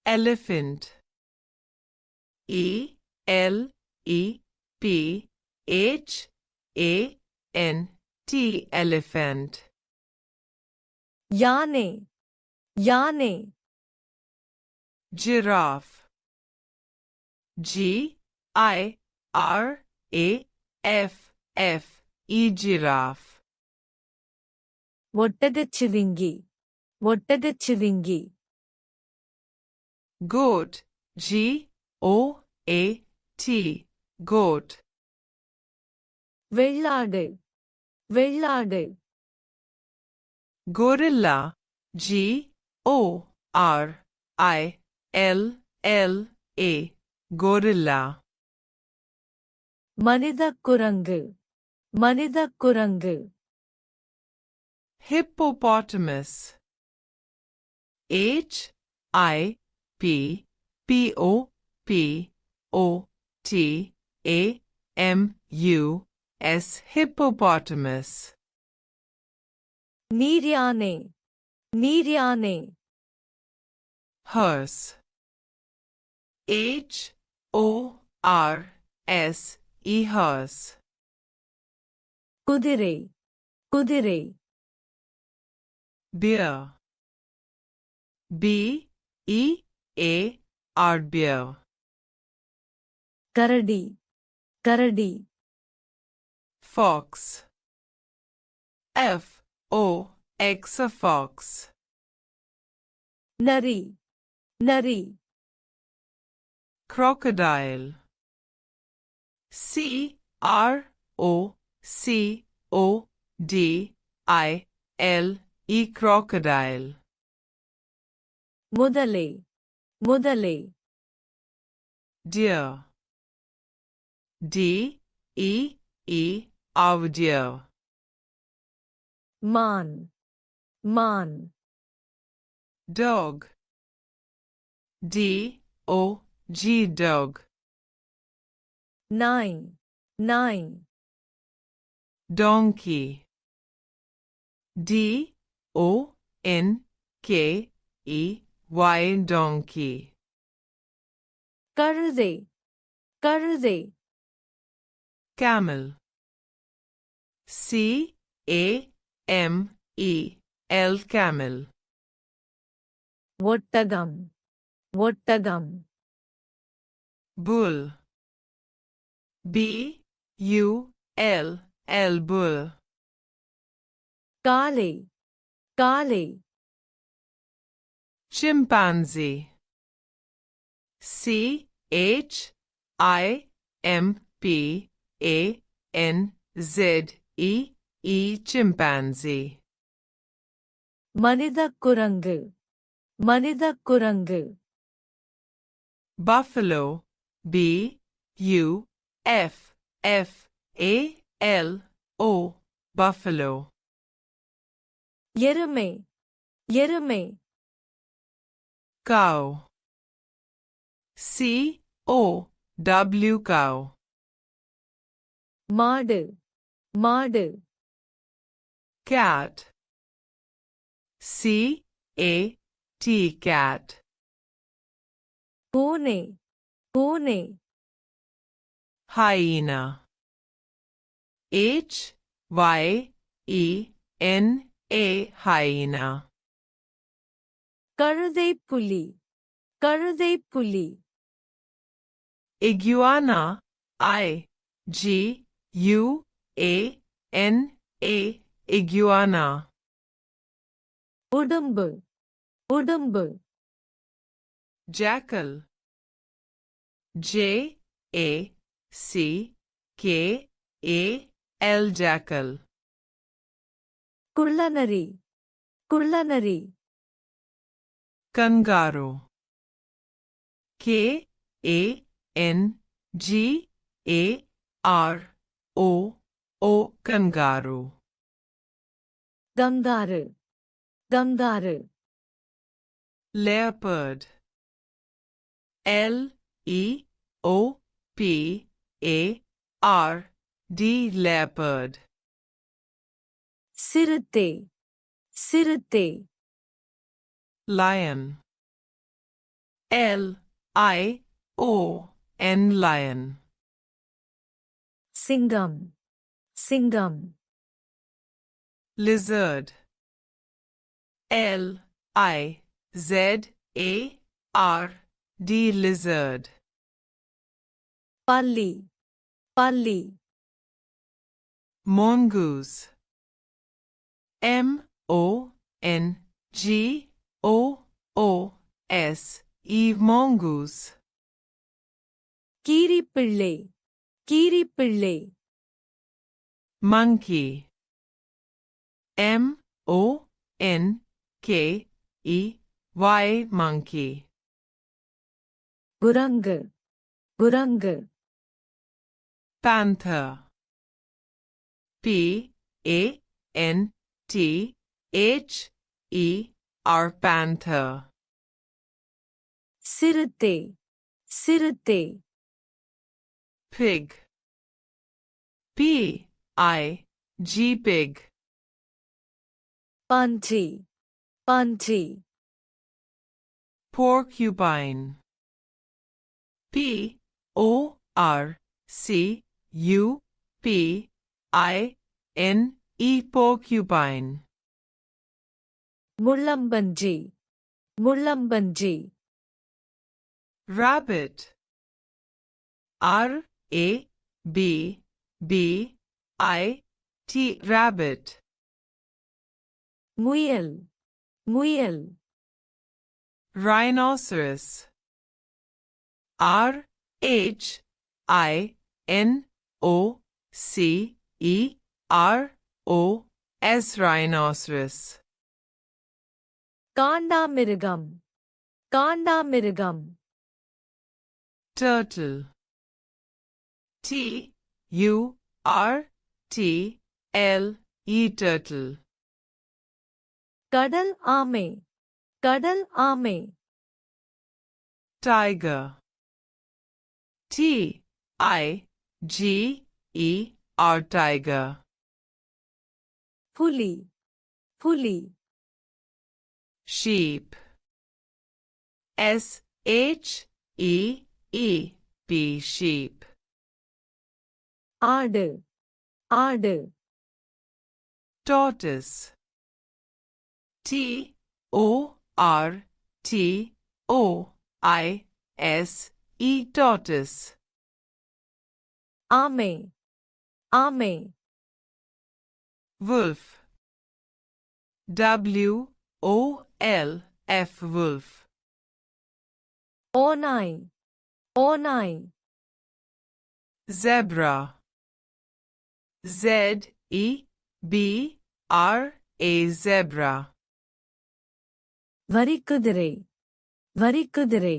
elephant. ELEPHANT, elephant. याने याने Giraffe. GIRAFFE, giraffe. ఒట్టెదెచ్చిరింగి ఒట్టెదెచ్చిరింగి Goat. GOAT, goat. వెళ్లాడు వెళ్లాడు Gorilla. GORILLA, gorilla. மனிதக்குரங்கு மனிதக்குரங்கு Hippopotamus. HIPPOPOTAMUS, hippopotamus. నీర్యానే నీర్యానే Hearse. HORSE, hearse. కుదిరే కుదిరే Bear. BEAR, bear. Karadi Karadi Fox. FOX, a fox. Nari Nari Crocodile. CROCODILE, crocodile. முதலை முதலை Deer. DEER, deer. Maan Maan Dog. DOG, dog. నాయ్ నాయ్ Donkey. DONKEY, donkey. கழுதை கழுதை Camel. CAMEL, camel. ஒட்டகம் ஒட்டகம் Bull. BULL, bull. காளை காளை Chimpanzee. CHIMPANZEE, chimpanzee. மனிதக்குரங்கு மனிதக்குரங்கு Buffalo. BUFFALO, buffalo. எருமை எருமை Cow. COW, cow. மாடு மாடு Cat. CAT, cat. பூனை பூனை Hyena. HYENA, hyena. கழுதைப்புலி கழுதைப்புலி Iguana. IGUANA, iguana. உடும்பு உடும்பு Jackal. JACKAL, jackal. குள்ளநரி குள்ளநரி Kangaroo. KANGAROO, kangaroo. Kangaroo kangaroo Leopard. LEOPARD, leopard. சிறுத்தை சிறுத்தை Lion. Lion lion. சிங்கம் சிங்கம் Lizard Lizard lizard. பல்லி பல்லி Mongoose Mongoose mongoose. கீரிப்பிள்ளை கீரிப்பிள்ளை Monkey Monkey monkey. குரங்கு குரங்கு Panther Panther panther. சிறுத்தை சிறுத்தை Pig Pig pig. பன்றி பன்றி Porcupine Porcupine porcupine. முள்ளம்பன்றி முள்ளம்பன்றி Rabbit rabbit. முயல் முயல் Rhinoceros Rhinoceros rhinoceros. காண்டாமிருகம் காண்டாமிருகம் Turtle turtle. கடல் ஆமை கடல் ஆமை Tiger tiger. புலி புலி Sheep sheep. ஆடு ஆடு Tortoise tortoise tortoise. ஆமை ஆமை Wolf wolf. ஓநாய் ஓநாய் Zebra zebra. வரிக்குதிரை வரிக்குதிரை